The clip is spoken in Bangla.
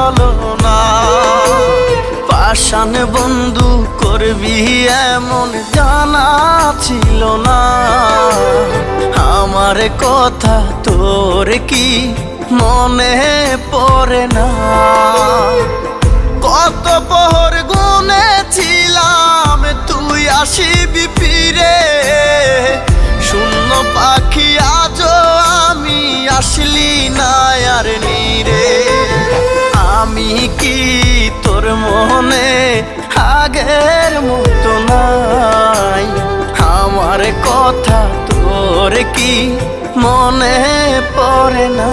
ছলনা। পাষাণ বন্ধু করবি এমন জানা ছিল না। আমার কথা তোর কি মনে পড়ে না? কত পহর গুনেছিলাম তুই আসিবি ফিরে, শূন্য পাখি আজও আমি আসলি না আর নীরে। আমি কি তোর মনে আগের মতো নাই? আমার কথা তোর কি মনে পড়ে না?